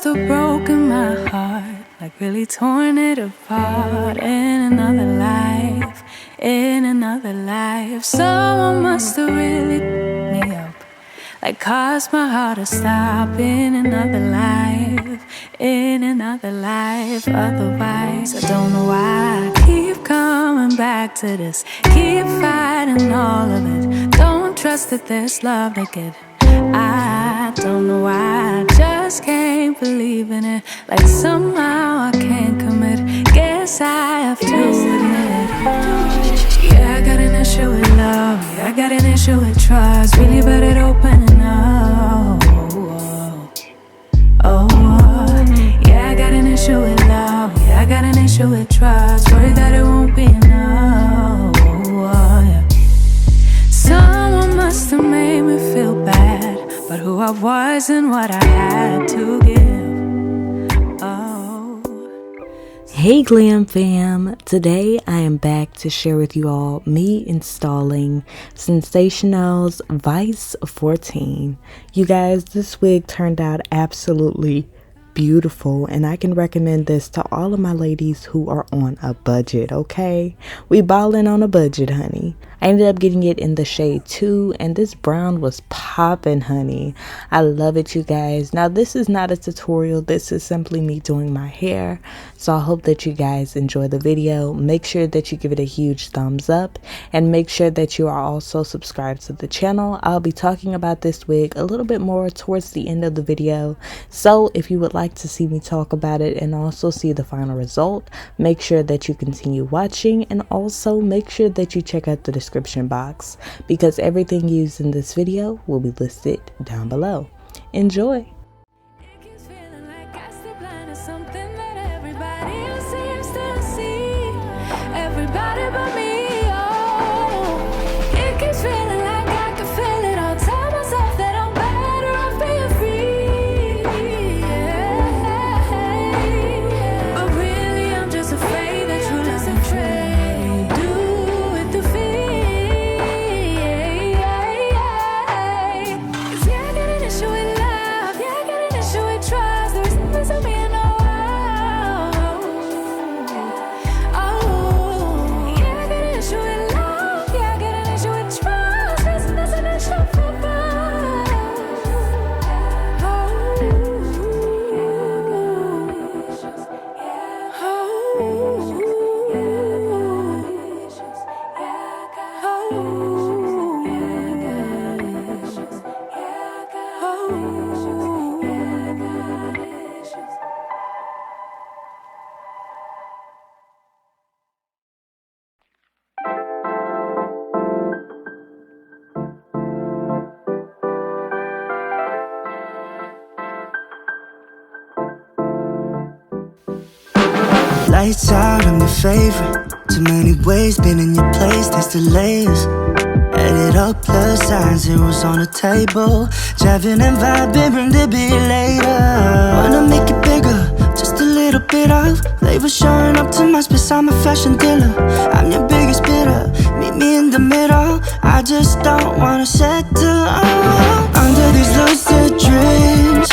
must have broken my heart, like really torn it apart. In another life, in another life, someone must have really picked me up, like caused my heart to stop. In another life, in another life. Otherwise, I don't know why I keep coming back to this, keep fighting all of it. Don't trust that there's love to get. I don't know why, I just can't believe in it. Like somehow I can't commit. Guess I have to admit. Yeah, I got an issue with love. Yeah, I got an issue with trust. Really bad at opening up. Yeah, I got an issue with love. Yeah, I got an issue with trust. Worried that it won't be enough. Yeah. Someone must have made me feel bad, but who I was and what I had to give. Oh. Hey Glam fam, today I am back to share with you all me installing Sensationnel's Vice 14. You guys, this wig turned out absolutely beautiful, and I can recommend this to all of my ladies who are on a budget. Okay, we ballin' on a budget, honey. I ended up getting it in the shade 2, and this brown was poppin', honey. I love it, you guys. Now this is not a tutorial, this is simply me doing my hair, so I hope that you guys enjoy the video. Make sure that you give it a huge thumbs up, and make sure that you are also subscribed to the channel. I'll be talking about this wig a little bit more towards the end of the video, so if you would like to see me talk about it and also see the final result, make sure that you continue watching, and also make sure that you check out the description box because everything used in this video will be listed down below. Enjoy. Lights out, I'm your favorite. Too many ways, been in your place, there's delays. Added up plus signs, zeros on the table. Jiving and vibing, bring the beat later. Wanna make it bigger, just a little bit of flavor showing up to my space, I'm a fashion dealer. I'm your biggest bidder, meet me in the middle. I just don't wanna settle under these lucid dreams.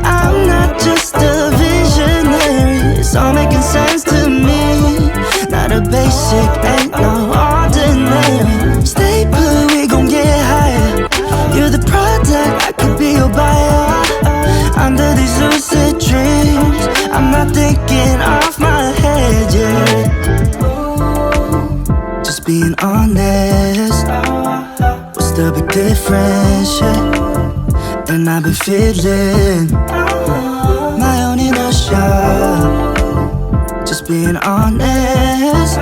I'm not just a visionary, it's all making sense to me. Not a basic, ain't no ordinary. Stay put, we gon' get higher. You're the product, I could be your buyer. Under these lucid dreams, I'm not thinking off my head yet. Just being honest, what's the big difference, yeah? And I've been feeling my own inertia. Just being honest,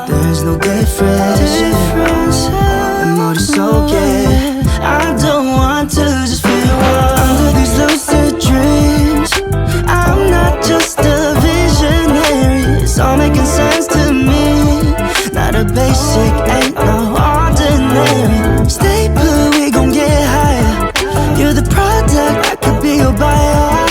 there's no difference. And more to soak it, I don't want to just feel under these lucid dreams. I'm not just a visionary, it's all making sense to me. Not a basic, ain't no ordinary. Stay put, we gon' get higher. You're the product, I could be your buyer.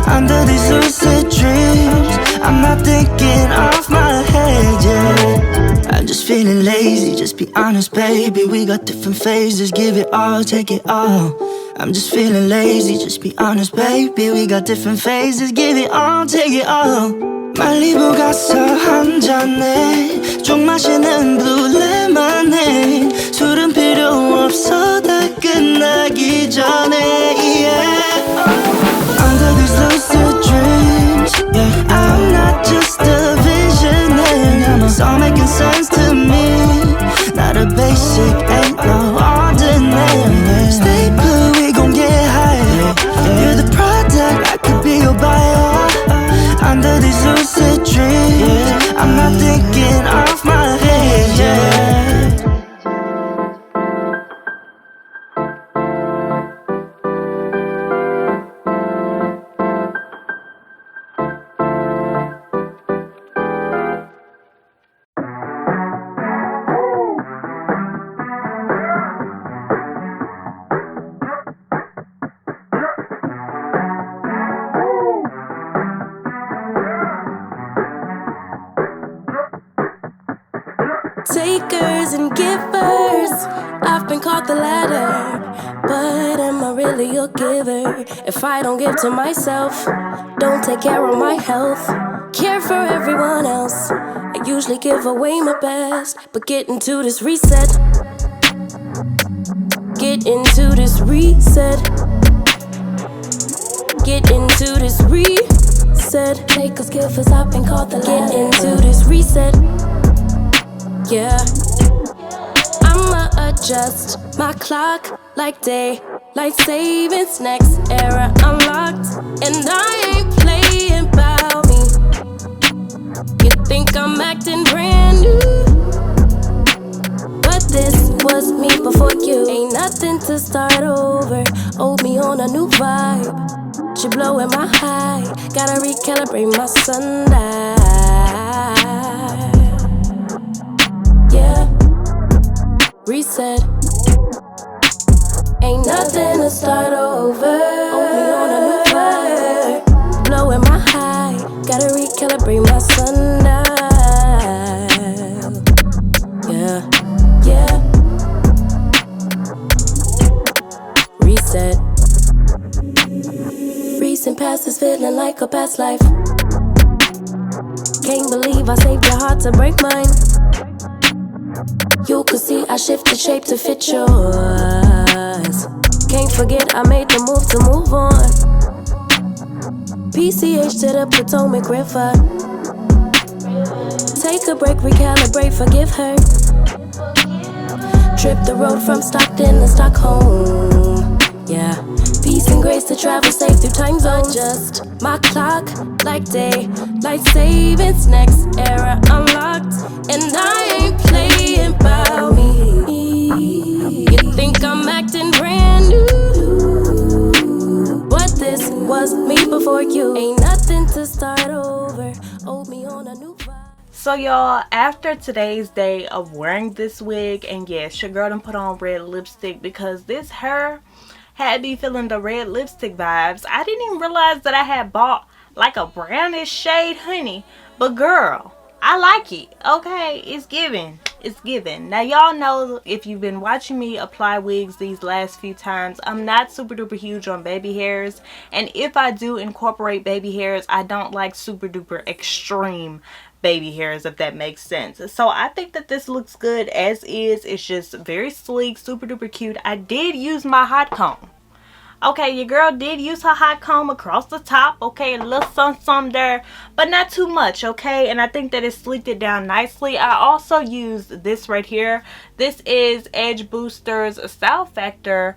Under these lucid dreams, I'm not thinking off my head, yeah. I'm just feeling lazy, just be honest, baby. We got different phases, give it all, take it all. I'm just feeling lazy, just be honest, baby. We got different phases, give it all, take it all. 말리부 가서 한 잔에 쭉 마시는 blue lemonade. 술은 필요 없어, 다 끝나기 전에, yeah. Under these lucid dreams, yeah, I'm not just a visionary. It's all making sense to me. Not a basic, ain't no ordinary. Stay put, we gon' get higher. You're the product, I could be your buyer. Under these lucid dreams, I'm not thinking off my head, yeah. Takers and givers, I've been called the latter. But am I really a giver if I don't give to myself? Don't take care of my health, care for everyone else. I usually give away my best, but get into this reset. Get into this reset. Get into this reset. Takers, givers, I've been called the latter. Get into this reset. Yeah, I'ma adjust my clock like daylight savings. Next era unlocked, and I ain't playing about me. You think I'm acting brand new, but this was me before you. Ain't nothing to start over. Owe me on a new vibe. She blowing my high. Gotta recalibrate my sundial. Yeah, reset. Ain't nothing to start over. Only on a new vibe. Blowing my high. Gotta recalibrate my sundial. Yeah, yeah. Reset. Recent past is feeling like a past life. Can't believe I saved your heart to break mine. You could see I shifted shape to fit yours. Can't forget I made the move to move on. PCH to the Potomac River. Take a break, recalibrate, forgive her. Trip the road from Stockton to Stockholm. Yeah, peace and grace to travel safe through time zones. Adjust my clock like daylight savings. Next era unlocked, and I ain't playing about me. You think I'm acting brand new, but this was me before you. Ain't nothing to start over. Owe me on a new vibe. So y'all, after today's day of wearing this wig, and yes, your girl done put on red lipstick because this hair had me feeling the red lipstick vibes. I didn't even realize that I had bought like a brownish shade, honey. But girl, I like it. Okay, it's giving. It's giving. Now y'all know, if you've been watching me apply wigs these last few times, I'm not super duper huge on baby hairs. And if I do incorporate baby hairs, I don't like super duper extreme baby hairs, if that makes sense. So I think that this looks good as is. It's just very sleek, super duper cute. I did use my hot comb. Okay, your girl did use her hot comb across the top. Okay, a little some there, but not too much. Okay, and I think that it sleeked it down nicely. I also used this right here. This is Edge Booster's Style Factor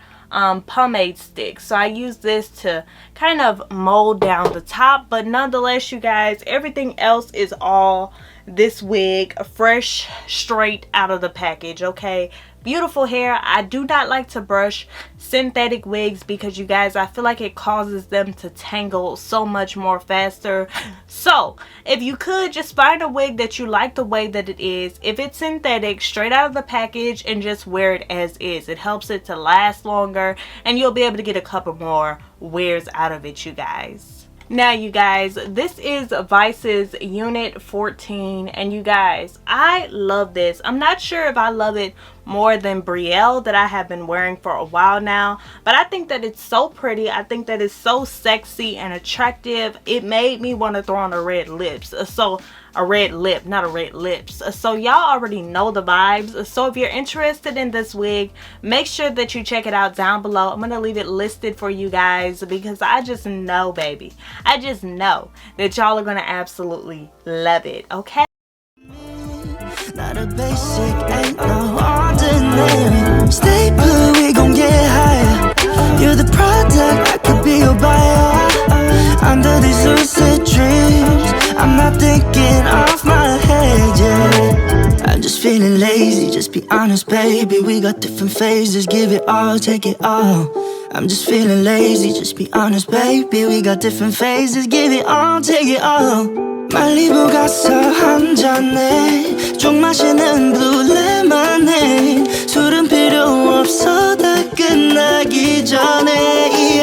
pomade stick. So I use this to kind of mold down the top, but nonetheless, you guys, everything else is all this wig, fresh straight out of the package. Okay, beautiful hair. I do not like to brush synthetic wigs because, you guys, I feel like it causes them to tangle so much more faster. So if you could just find a wig that you like the way that it is, if it's synthetic, straight out of the package, and just wear it as is. It helps it to last longer, and you'll be able to get a couple more wears out of it, you guys. Now, you guys, this is Vice's Unit 14, and you guys, I love this. I'm not sure if I love it more than Brielle that I have been wearing for a while now, but I think that it's so pretty. I think that it's so sexy and attractive. It made me want to throw on a red lips. So a red lip, not a red lips. So y'all already know the vibes. So if you're interested in this wig, make sure that you check it out down below. I'm gonna leave it listed for you guys because I just know, baby, I just know that y'all are gonna absolutely love it. Okay, not a basic, ain't no ordinary. Stay put, we gon' get higher. You're the product, I could be your buyer. Under these lucid dreams, I'm not thinking off my head, yeah. I'm just feeling lazy, just be honest, baby. We got different phases, give it all, take it all. I'm just feeling lazy, just be honest, baby. We got different phases, give it all, take it all. 말리부 가서 한 잔에 쭉 마시는 blue lemonade. 술은 필요 없어 다 끝나기 전에